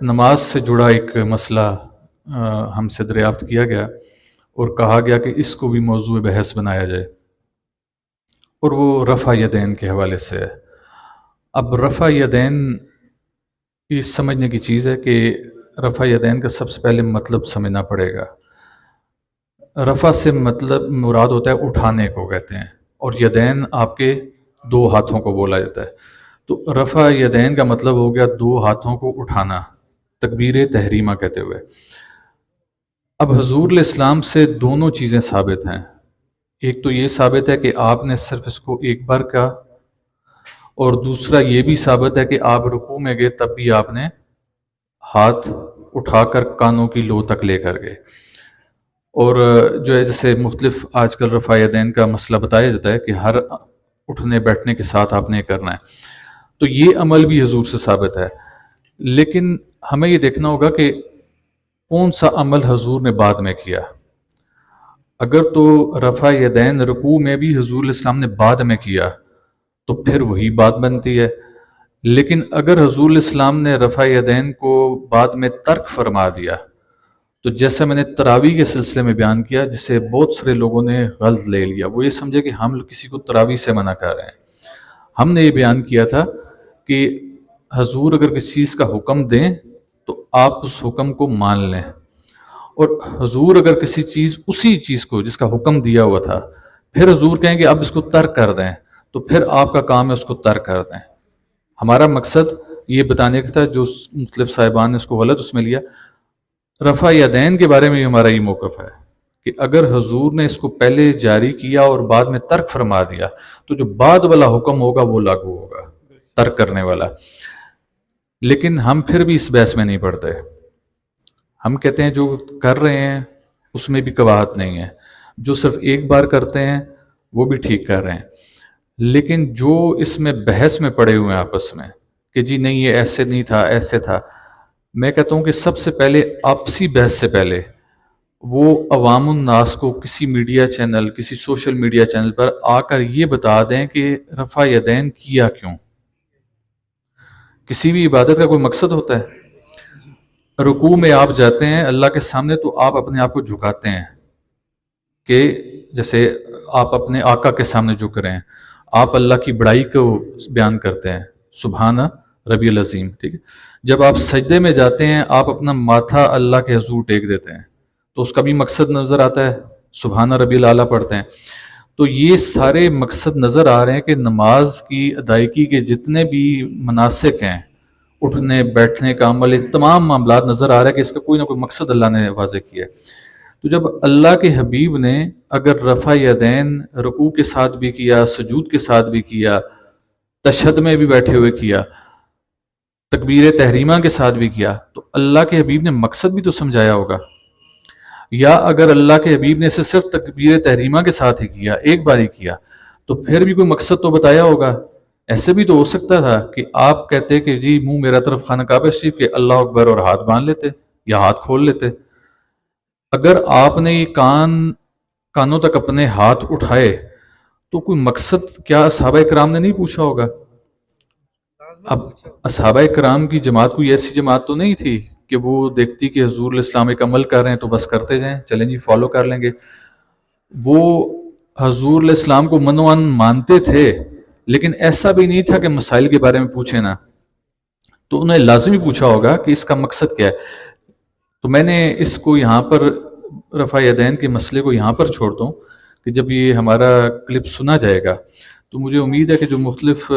نماز سے جڑا ایک مسئلہ ہم سے دریافت کیا گیا اور کہا گیا کہ اس کو بھی موضوع بحث بنایا جائے، اور وہ رفع یدین کے حوالے سے ہے۔ اب رفع یدین یہ سمجھنے کی چیز ہے کہ رفع یدین کا سب سے پہلے مطلب سمجھنا پڑے گا۔ رفع سے مطلب مراد ہوتا ہے اٹھانے کو کہتے ہیں، اور یدین آپ کے دو ہاتھوں کو بولا جاتا ہے۔ تو رفع یدین کا مطلب ہو گیا دو ہاتھوں کو اٹھانا، تکبیر تحریمہ کہتے ہوئے۔ اب حضور علیہ السلام سے دونوں چیزیں ثابت ہیں۔ ایک تو یہ ثابت ہے کہ آپ نے صرف اس کو ایک بار کہا، اور دوسرا یہ بھی ثابت ہے کہ آپ رکوع میں گئے تب بھی آپ نے ہاتھ اٹھا کر کانوں کی لو تک لے کر گئے۔ اور جو ہے جیسے مختلف آج کل رفع یدین کا مسئلہ بتایا جاتا ہے کہ ہر اٹھنے بیٹھنے کے ساتھ آپ نے کرنا ہے، تو یہ عمل بھی حضور سے ثابت ہے۔ لیکن ہمیں یہ دیکھنا ہوگا کہ کون سا عمل حضور نے بعد میں کیا۔ اگر تو رفع یدین رکوع میں بھی حضور علیہ السلام نے بعد میں کیا تو پھر وہی بات بنتی ہے، لیکن اگر حضور علیہ السلام نے رفع یدین کو بعد میں ترک فرما دیا تو جیسے میں نے تراویح کے سلسلے میں بیان کیا، جسے بہت سارے لوگوں نے غلط لے لیا، وہ یہ سمجھے کہ ہم کسی کو تراویح سے منع کر رہے ہیں۔ ہم نے یہ بیان کیا تھا کہ حضور اگر کسی چیز کا حکم دیں تو آپ اس حکم کو مان لیں، اور حضور اگر کسی چیز اسی چیز کو جس کا حکم دیا ہوا تھا پھر حضور کہیں کہ اب اس کو ترک کر دیں تو پھر آپ کا کام ہے اس کو ترک کر دیں۔ ہمارا مقصد یہ بتانے کا تھا، جو مختلف صاحبان نے اس کو غلط اس میں لیا، رفع یدین کے بارے میں ہمارا یہ موقف ہے کہ اگر حضور نے اس کو پہلے جاری کیا اور بعد میں ترک فرما دیا تو جو بعد والا حکم ہوگا وہ لاگو ہوگا، ترک کرنے والا۔ لیکن ہم پھر بھی اس بحث میں نہیں پڑتے، ہم کہتے ہیں جو کر رہے ہیں اس میں بھی قباحت نہیں ہے، جو صرف ایک بار کرتے ہیں وہ بھی ٹھیک کر رہے ہیں۔ لیکن جو اس میں بحث میں پڑے ہوئے ہیں آپس میں کہ جی نہیں یہ ایسے نہیں تھا ایسے تھا، میں کہتا ہوں کہ سب سے پہلے آپسی بحث سے پہلے وہ عوام الناس کو کسی میڈیا چینل، کسی سوشل میڈیا چینل پر آ کر یہ بتا دیں کہ رفع یدین کیا کیوں۔ کسی بھی عبادت کا کوئی مقصد ہوتا ہے؟ رکوع میں آپ جاتے ہیں اللہ کے سامنے تو آپ اپنے آپ کو جھکاتے ہیں کہ جیسے آپ اپنے آقا کے سامنے جھک رہے ہیں، آپ اللہ کی بڑائی کو بیان کرتے ہیں، سبحان ربی العظیم، ٹھیک ہے۔ جب آپ سجدے میں جاتے ہیں آپ اپنا ماتھا اللہ کے حضور ٹیک دیتے ہیں تو اس کا بھی مقصد نظر آتا ہے، سبحان ربی الاعلیٰ پڑھتے ہیں۔ تو یہ سارے مقصد نظر آ رہے ہیں کہ نماز کی ادائیگی کے جتنے بھی مناسک ہیں، اٹھنے بیٹھنے کا عمل، تمام معاملات نظر آ رہا ہے کہ اس کا کوئی نہ کوئی مقصد اللہ نے واضح کیا ہے۔ تو جب اللہ کے حبیب نے اگر رفع یدین رکوع کے ساتھ بھی کیا، سجود کے ساتھ بھی کیا، تشہد میں بھی بیٹھے ہوئے کیا، تکبیر تحریمہ کے ساتھ بھی کیا، تو اللہ کے حبیب نے مقصد بھی تو سمجھایا ہوگا۔ یا اگر اللہ کے حبیب نے اسے صرف تکبیر تحریمہ کے ساتھ ہی کیا، ایک بار ہی کیا، تو پھر بھی کوئی مقصد تو بتایا ہوگا۔ ایسے بھی تو ہو سکتا تھا کہ آپ کہتے کہ جی منہ میرا طرف خانہ کعبہ شریف کے، اللہ اکبر، اور ہاتھ باندھ لیتے یا ہاتھ کھول لیتے۔ اگر آپ نے یہ کانوں تک اپنے ہاتھ اٹھائے تو کوئی مقصد کیا صحابہ کرام نے نہیں پوچھا ہوگا؟ اب صحابہ کرام کی جماعت کوئی ایسی جماعت تو نہیں تھی کہ وہ دیکھتی کہ حضور علیہ السلام ایک عمل کر رہے ہیں تو بس کرتے جائیں، چلیں جی فالو کر لیں گے۔ وہ حضور علیہ السلام کو منوان مانتے تھے، لیکن ایسا بھی نہیں تھا کہ مسائل کے بارے میں پوچھیں نا، تو انہیں لازمی پوچھا ہوگا کہ اس کا مقصد کیا ہے۔ تو میں نے اس کو یہاں پر رفع یدین کے مسئلے کو یہاں پر چھوڑتا ہوں کہ جب یہ ہمارا کلپ سنا جائے گا تو مجھے امید ہے کہ جو مختلف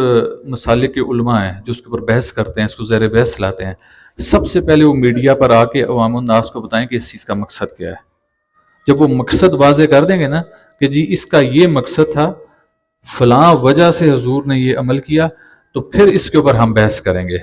مسالک کے علماء ہیں جو اس کے اوپر بحث کرتے ہیں، اس کو زیر بحث لاتے ہیں، سب سے پہلے وہ میڈیا پر آ کے عوام الناس کو بتائیں کہ اس چیز کا مقصد کیا ہے۔ جب وہ مقصد واضح کر دیں گے نا کہ جی اس کا یہ مقصد تھا، فلاں وجہ سے حضور نے یہ عمل کیا، تو پھر اس کے اوپر ہم بحث کریں گے۔